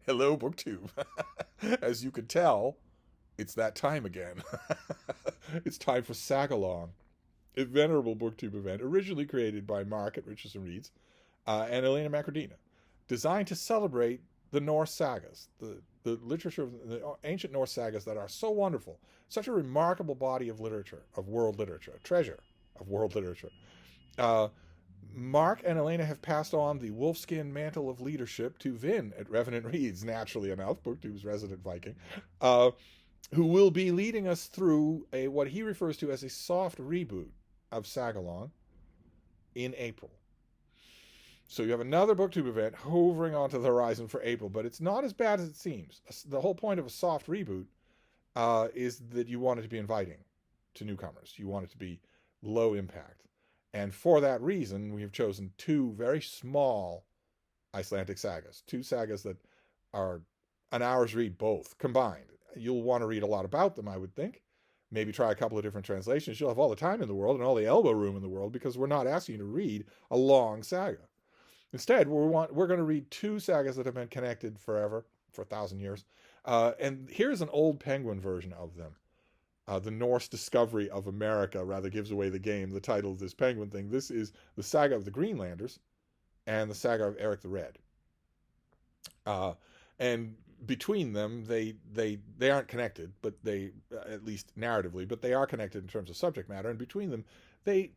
Hello, BookTube. As you could tell, it's that time again. It's time for Sagalong, a venerable BookTube event originally created by Mark at Richardson Reads and Elena Macrodina, designed to celebrate the Norse sagas, the literature of the ancient Norse sagas that are so wonderful, such a remarkable body of literature, of world literature, a treasure of world literature. Uh, Mark and Elena have passed on the wolfskin mantle of leadership to Vin at Revenant Reads, naturally enough, BookTube's resident Viking, uh, who will be leading us through a what he refers to as a soft reboot of Sagalong in April. So you have another BookTube event hovering onto the horizon for April, but it's not as bad as it seems. The whole point of a soft reboot is that you want it to be inviting to newcomers. You want it to be low impact. And for that reason, we have chosen two very small Icelandic sagas, two sagas that are an hour's read both combined. You'll want to read a lot about them, I would think. Maybe try a couple of different translations. You'll have all the time in the world and all the elbow room in the world because we're not asking you to read a long saga. Instead, we're going to read two sagas that have been connected forever, for 1,000 years. And here's an old Penguin version of them. The Norse Discovery of America rather gives away the game, the title of this Penguin thing. This is the saga of the Greenlanders and the saga of Eric the Red. And between them, they aren't connected, but they, at least narratively, but they are connected in terms of subject matter. And between them, they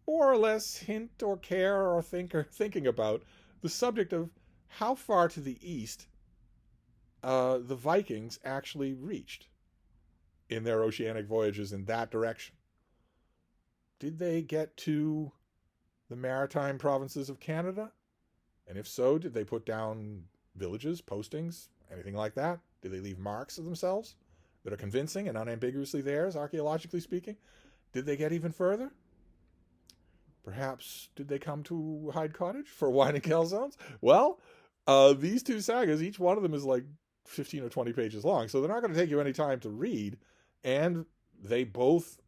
more or less hint or care or think or thinking about the subject of how far to the east the Vikings actually reached in their oceanic voyages in that direction. Did they get to the maritime provinces of Canada? And if so, did they put down villages, postings, anything like that? Did they leave marks of themselves that are convincing and unambiguously theirs, archaeologically speaking? Did they get even further? Perhaps did they come to Hyde Cottage for wine and calzones? Well, these two sagas, each one of them is like 15 or 20 pages long, so they're not going to take you any time to read, and they both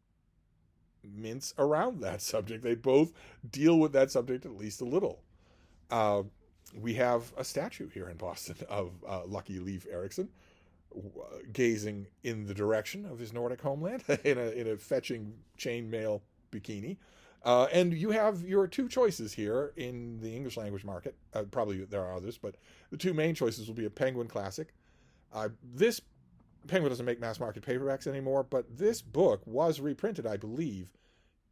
mince around that subject. They both deal with that subject at least a little. We have a statue here in Boston of Lucky Leif Erikson gazing in the direction of his Nordic homeland in a fetching chainmail bikini. And you have your two choices here in the English language market. Probably there are others, but the two main choices will be a Penguin Classic. This Penguin doesn't make mass market paperbacks anymore, but this book was reprinted, I believe,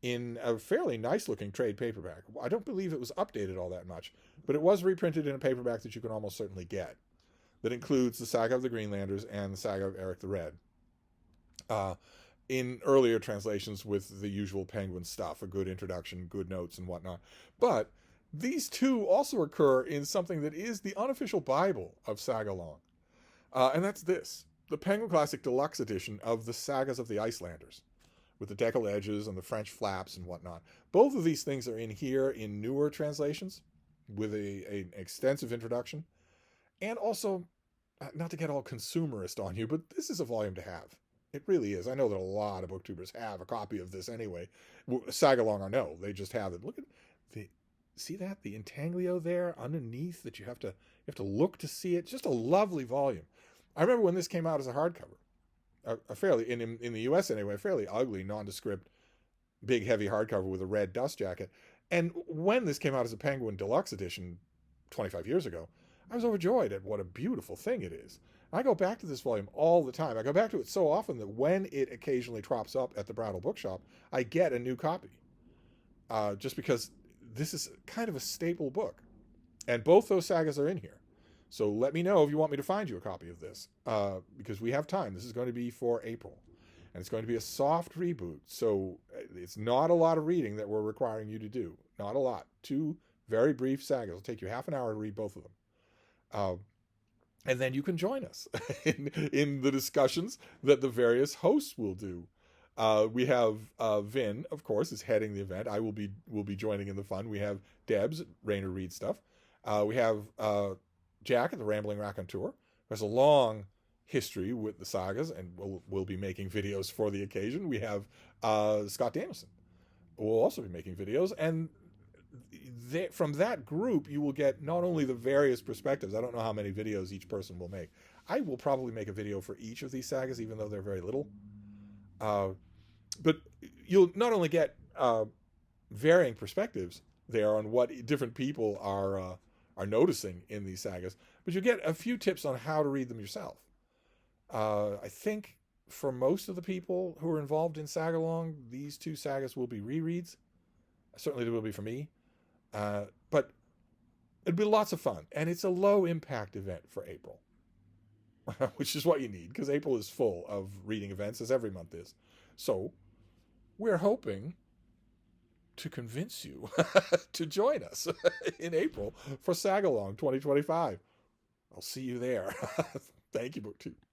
in a fairly nice looking trade paperback. I don't believe it was updated all that much, but it was reprinted in a paperback that you can almost certainly get, that includes the saga of the Greenlanders and the saga of Eric the Red. In earlier translations with the usual Penguin stuff, a good introduction, good notes, and whatnot. But these two also occur in something that is the unofficial Bible of Sagalong. And that's this, the Penguin Classic Deluxe Edition of the Sagas of the Icelanders, with the deckled edges and the French flaps and whatnot. Both of these things are in here in newer translations with an extensive introduction. And also, not to get all consumerist on you, but this is a volume to have. It really is. I know that a lot of booktubers have a copy of this anyway. Sagalong or no, they just have it. Look at see that? The intaglio there underneath that you have to look to see it. Just a lovely volume. I remember when this came out as a hardcover, a fairly, in the US anyway, a fairly ugly, nondescript, big, heavy hardcover with a red dust jacket. And when this came out as a Penguin Deluxe Edition 25 years ago, I was overjoyed at what a beautiful thing it is. I go back to this volume all the time. I go back to it so often that when it occasionally crops up at the Brattle Bookshop, I get a new copy. Just because this is kind of a staple book. And both those sagas are in here. So let me know if you want me to find you a copy of this. Because we have time. This is going to be for April. And it's going to be a soft reboot. So it's not a lot of reading that we're requiring you to do. Not a lot. Two very brief sagas. It'll take you half an hour to read both of them. And then you can join us in the discussions that the various hosts will do. We have Vin, of course, is heading the event. I will be joining in the fun. We have Debs, Rainer Read Stuff. We have Jack at the Rambling Raconteur. There's a long history with the sagas, and we'll be making videos for the occasion. We have Scott Danielson, who will also be making videos, and from that group, you will get not only the various perspectives. I don't know how many videos each person will make. I will probably make a video for each of these sagas, even though they're very little. But you'll not only get varying perspectives there on what different people are noticing in these sagas, but you get a few tips on how to read them yourself. I think for most of the people who are involved in Sagalong, these two sagas will be rereads. Certainly they will be for me. But it'd be lots of fun. And it's a low impact event for April, which is what you need, because April is full of reading events, as every month is. So we're hoping to convince you to join us in April for Sagalong 2025. I'll see you there. Thank you, BookTube.